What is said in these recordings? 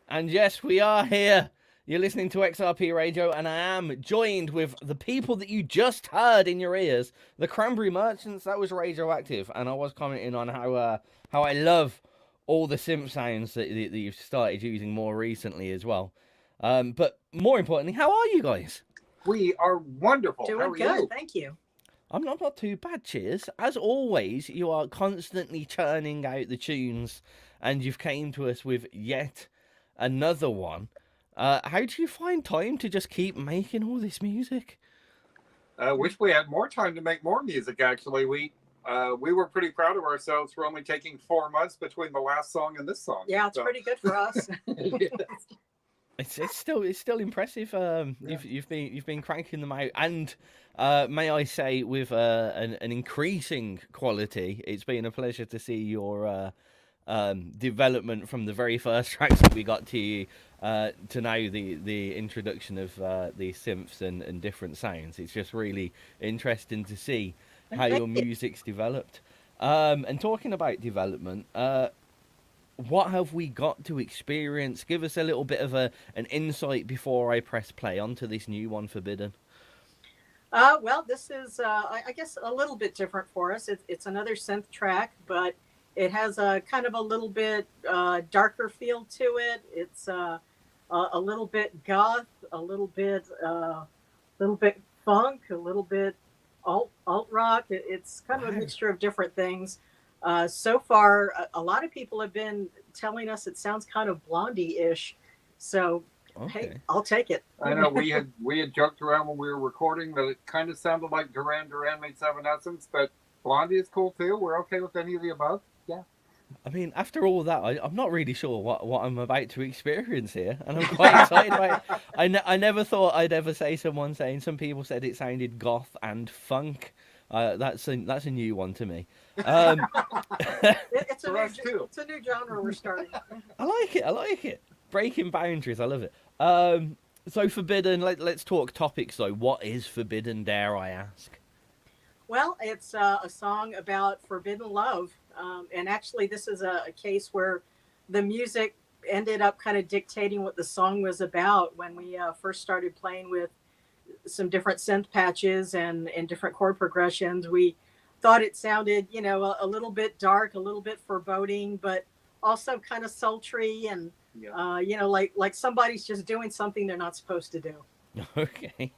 And yes, we are here. You're listening to XRP Radio, and I am joined with the people that you just heard in your ears, the Cranberry Merchants. That was Radioactive, and I was commenting on how I love all the synth sounds that you've started using more recently as well. But more importantly, how are you guys? We are wonderful. Doing good, thank you. I'm not too bad, cheers. As always, you are constantly churning out the tunes, and you've came to us with yet another one. How do you find time to just keep making all this music? Wish we had more time to make more music. Actually, we were pretty proud of ourselves for only taking 4 months between the last song and this song. Yeah, it's pretty good for us. It's still impressive. You've been cranking them out, and may I say, with an increasing quality. It's been a pleasure to see your development from the very first tracks that we got to you to now the introduction of the synths and different sounds. It's just really interesting to see how your music's developed. And talking about development, what have we got to experience? Give us a little bit of an insight before I press play onto this new one, Forbidden. Well, this is, I guess, a little bit different for us. It's another synth track, but it has a kind of a little bit darker feel to it. It's a little bit goth, a little bit funk, a little bit alt rock. It's kind of a mixture of different things. So far, a lot of people have been telling us it sounds kind of Blondie-ish. So, okay. Hey, I'll take it. I know we had joked around when we were recording that it kind of sounded like Duran Duran meets Evanescence, but Blondie is cool too. We're okay with any of the above. Yeah. I mean, after all that, I'm not really sure what I'm about to experience here, and I'm quite excited about it. I never thought I'd ever say someone saying. Some people said it sounded goth and funk. That's a new one to me. It's a new genre we're starting. I like it. Breaking boundaries. I love it. So Forbidden. Let's talk topics though. What is Forbidden? Dare I ask? Well, it's a song about forbidden love. And actually, this is a case where the music ended up kind of dictating what the song was about. When we first started playing with some different synth patches and different chord progressions, we thought it sounded, a little bit dark, a little bit foreboding, but also kind of sultry and, like somebody's just doing something they're not supposed to do. Okay.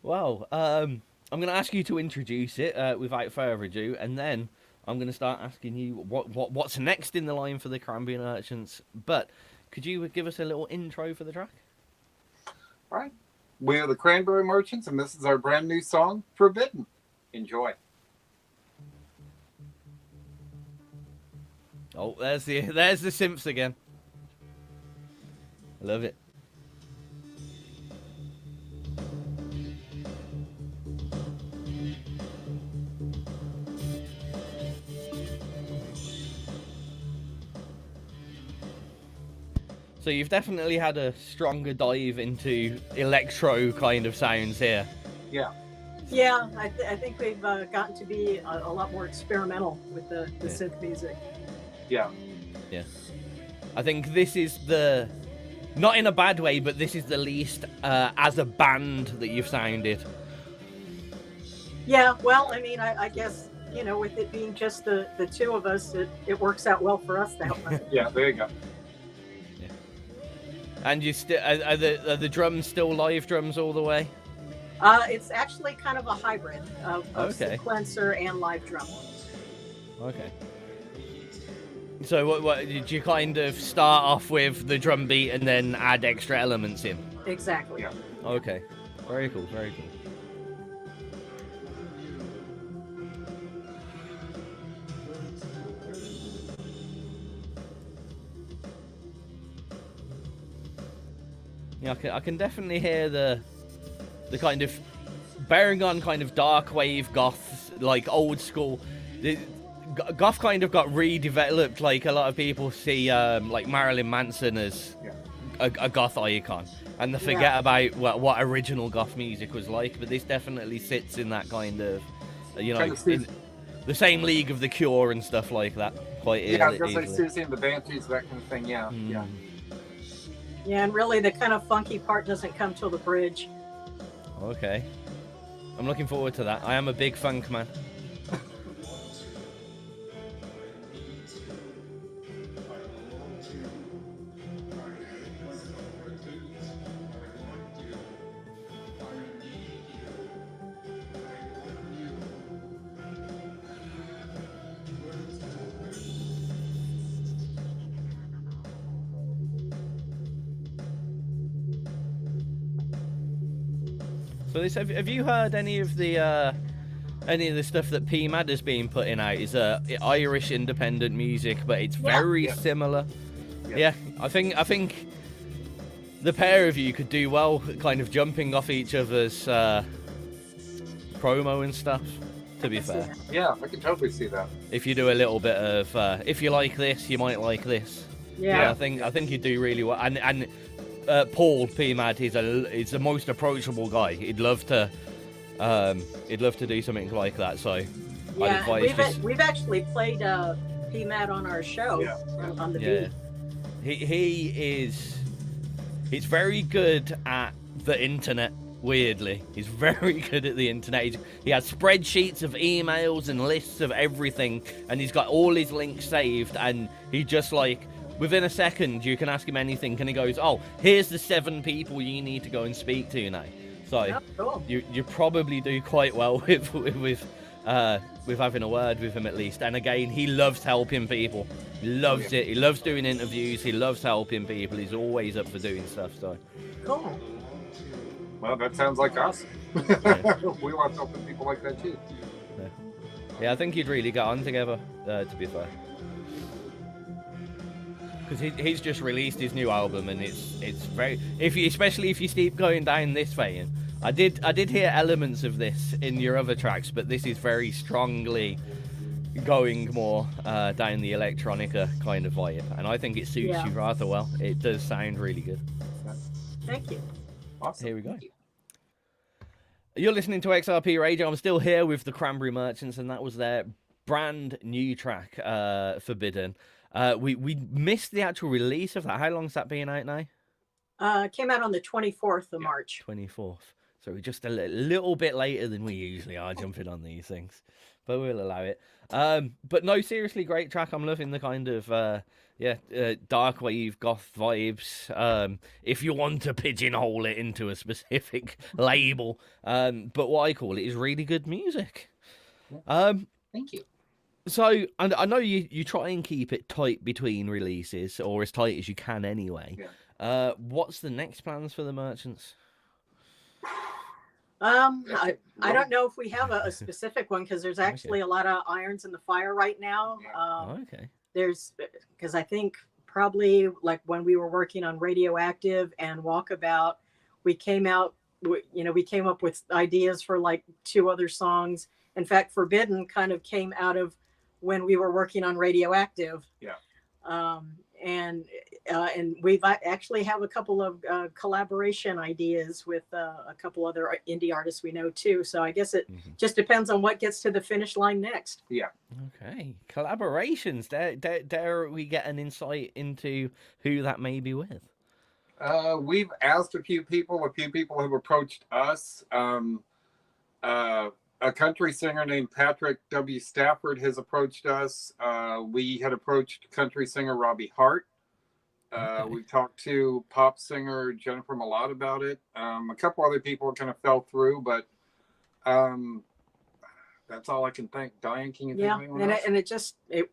Well, I'm going to ask you to introduce it without further ado, and then I'm going to start asking you what's next in the line for the Cranberry Merchants. But could you give us a little intro for the track? All right. We are the Cranberry Merchants, and this is our brand new song, Forbidden. Enjoy. Oh, there's the synths again. I love it. So you've definitely had a stronger dive into electro kind of sounds here. Yeah. Yeah, I think we've gotten to be a lot more experimental with the synth music. Yeah. Yeah. I think this is not in a bad way, but this is the least as a band that you've sounded. Yeah, well, I mean, I guess, with it being just the two of us, it works out well for us that way. Yeah, there you go. And you still are the drums still live drums all the way? It's actually kind of a hybrid of sequencer and live drum. Okay. So what did you kind of start off with the drum beat and then add extra elements in? Exactly. Yeah. Okay. Very cool. Very cool. Yeah, I can definitely hear the kind of bearing on kind of dark wave goth, like old school. Goth kind of got redeveloped. Like a lot of people see like Marilyn Manson as a goth icon, and they forget about what original goth music was like. But this definitely sits in that kind of, the same league of the Cure and stuff like that. Quite Yeah, I was easily. gonna say Susie and the Banshees, that kind of thing. Yeah, yeah. Yeah, and really the kind of funky part doesn't come till the bridge. Okay. I'm looking forward to that. I am a big funk man. So this, have you heard any of the stuff that PMAD has been putting out? Is Irish independent music, but it's very similar. Yeah, I think the pair of you could do well, kind of jumping off each other's promo and stuff. To be fair, yeah, I can totally see that. If you do a little bit of, if you like this, you might like this. Yeah, I think you do really well, and. Paul PMAD is the most approachable guy. He'd love to do something like that. So yeah, we've actually played PMAD on our show on the beat. He's very good at the internet. Weirdly, he's very good at the internet. He has spreadsheets of emails and lists of everything, and he's got all his links saved. And he just like. Within a second, you can ask him anything, and he goes, "Oh, here's the 7 people you need to go and speak to now." So cool. you probably do quite well with having a word with him at least. And again, he loves helping people. He loves it. He loves doing interviews. He loves helping people. He's always up for doing stuff. So cool. Well, that sounds like us. We want helping people like that too. Yeah, I think you'd really get on together. To be fair. Because he's just released his new album, and it's very especially if you keep going down this vein. I did hear elements of this in your other tracks, but this is very strongly going more down the electronica kind of vibe, and I think it suits you rather well. It does sound really good. Thank you. Awesome. Here we go. You're listening to XRP Radio. I'm still here with the Cranberry Merchants, and that was their brand new track, Forbidden. We missed the actual release of that. How long's that been out now? It came out on the 24th of March. 24th. So we're just a little bit later than we usually are jumping on these things. But we'll allow it. But no, seriously, great track. I'm loving the kind of, dark wave goth vibes. If you want to pigeonhole it into a specific label. But what I call it is really good music. Thank you. So, I know you try and keep it tight between releases, or as tight as you can anyway. Yeah. What's the next plans for the Merchants? I don't know if we have a specific one, because there's actually a lot of irons in the fire right now. Okay. Because I think probably like when we were working on Radioactive and Walkabout, we came up with ideas for like 2 other songs. In fact, Forbidden kind of came out of when we were working on Radioactive. Yeah. And we've actually have a couple of collaboration ideas with a couple other indie artists we know too. So I guess it just depends on what gets to the finish line next. Yeah. Okay. Collaborations. Dare we get an insight into who that may be with? We've asked a few people. A few people have approached us. A country singer named Patrick W. Stafford has approached us. We had approached country singer Robbie Hart. We talked to pop singer Jennifer Malott about it. A couple other people kind of fell through, but that's all I can think. Diane, can you think of anyone else? And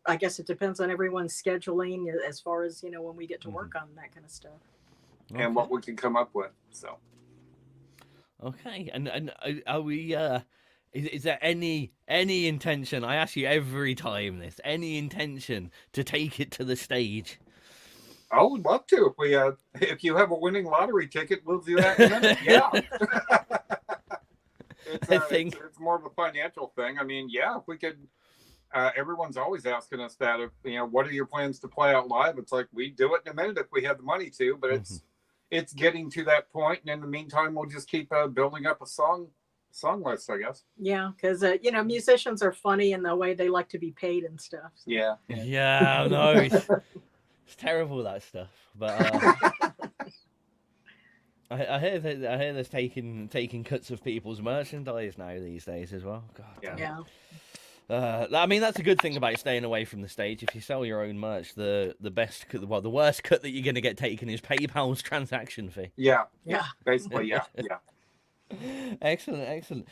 I guess it depends on everyone's scheduling as far as, when we get to work on that kind of stuff. And what we can come up with. So. Okay. And are we... Is there any intention, I ask you every time this, any intention to take it to the stage? I would love to. If you have a winning lottery ticket, we'll do that in a minute. Yeah. It's more of a financial thing. I mean, yeah, if we could, everyone's always asking us that, what are your plans to play out live? It's like, we do it in a minute if we have the money to, but it's getting to that point. And in the meantime, we'll just keep building up a song song list, I guess. Yeah, because you know, musicians are funny in the way they like to be paid and stuff. So. Yeah. Yeah, I know. It's terrible, that stuff. But I hear there's taking cuts of people's merchandise now these days as well. God. Yeah. Yeah. I mean, that's a good thing about staying away from the stage. If you sell your own merch, the worst cut that you're going to get taken is PayPal's transaction fee. Yeah. Yeah. Basically, yeah. Yeah. Excellent.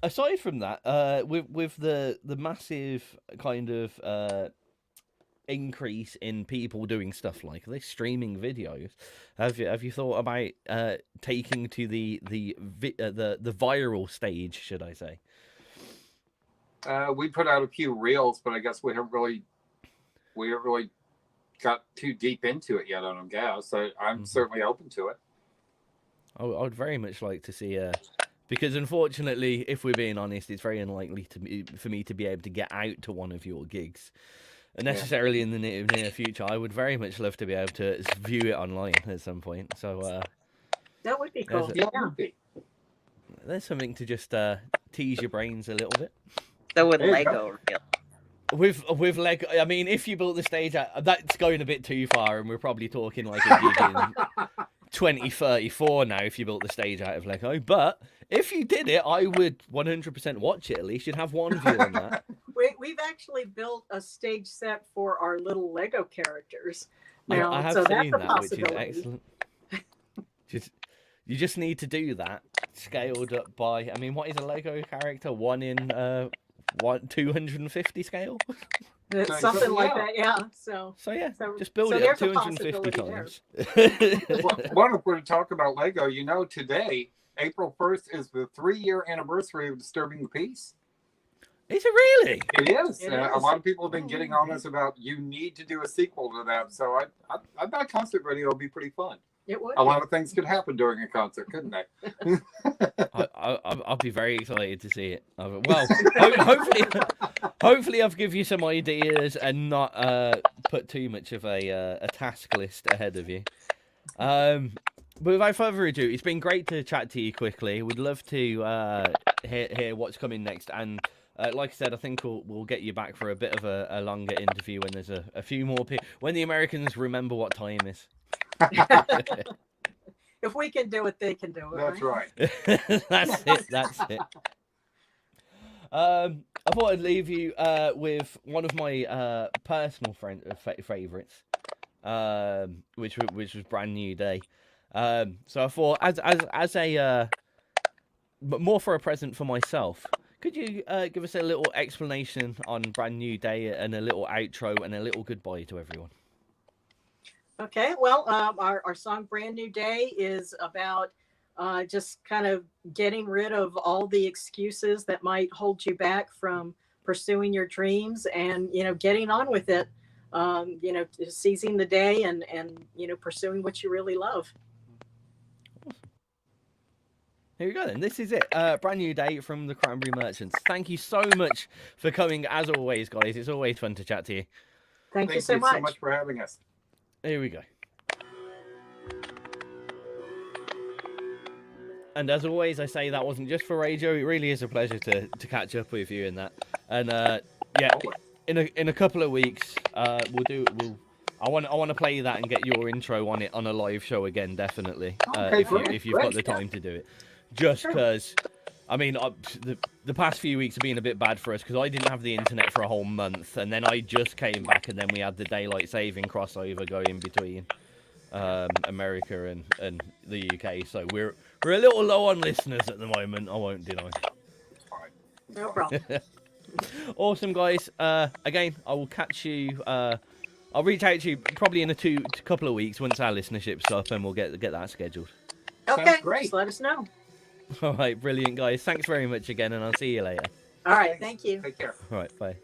Aside from that, with the massive kind of increase in people doing stuff like this, streaming videos, have you thought about taking to the viral stage, should I say? We put out a few reels, but I guess we haven't really got too deep into it yet. I don't guess. So I'm certainly open to it. I would very much like to see because unfortunately, if we're being honest, it's very unlikely for me to be able to get out to one of your gigs necessarily in the near future. I would very much love to be able to view it online at some point. So That would be cool. Yeah, it would be. there's something to just tease your brains a little bit. So with There you Lego, With Lego, I mean, if you built the stage, that's going a bit too far, and we're probably talking like a gig in 2034 now if you built the stage out of Lego. But if you did it, I would 100% watch it. At least you'd have one view on that. We've actually built a stage set for our little Lego characters. Now, I have so seen that's a that, which is possibility. excellent. You just need to do that scaled up by. I mean, what is a Lego character? 1 in 250 scale. It's something like that, yeah. So Yeah, So- just build so it up there's a 250 possibility times. One, if we're to talk about Lego, you know, today, April 1st, is the 3-year anniversary of Disturbing the Peace. Is it really? It is. It A is. lot of people have been getting on us about you need to do a sequel to that. So I bet concert video will be pretty fun. it would. A lot of things could happen during a concert, couldn't they? I'll be very excited to see it. Well, hopefully I've given you some ideas and not put too much of a task list ahead of you. But without further ado, it's been great to chat to you quickly. We'd love to hear what's coming next, and like I said, I think we'll get you back for a bit of a longer interview when there's a few more people, when the Americans remember what time is. If we can do it, they can do it. That's right. That's it. I thought I'd leave you with one of my personal favorites, which was Brand New Day. So I thought, as a more for a present for myself, could you give us a little explanation on Brand New Day and a little outro and a little goodbye to everyone? Okay, well, our song Brand New Day is about just kind of getting rid of all the excuses that might hold you back from pursuing your dreams and, you know, getting on with it, you know, seizing the day and, you know, pursuing what you really love. Here we go then. This is it. Brand New Day from the Cranberry Merchants. Thank you so much for coming, as always, guys. It's always fun to chat to you. Thank you so much. For having us. Here we go. And as always, I say that wasn't just for radio. It really is a pleasure to catch up with you in that. And yeah, in a couple of weeks, I want to play that and get your intro on it on a live show again, definitely. Okay, if you've got the time to do it. Just because, I mean, the past few weeks have been a bit bad for us because I didn't have the internet for a whole month, and then I just came back, and then we had the daylight saving crossover going between America and the UK. So we're a little low on listeners at the moment. I won't deny. No problem. Awesome, guys. Again, I will catch you. I'll reach out to you probably in a couple of weeks once our listenership's up, and we'll get that scheduled. Okay, great. just let us know. All right, brilliant, guys. Thanks very much again, and I'll see you later. All right, thank you. Take care. All right, bye.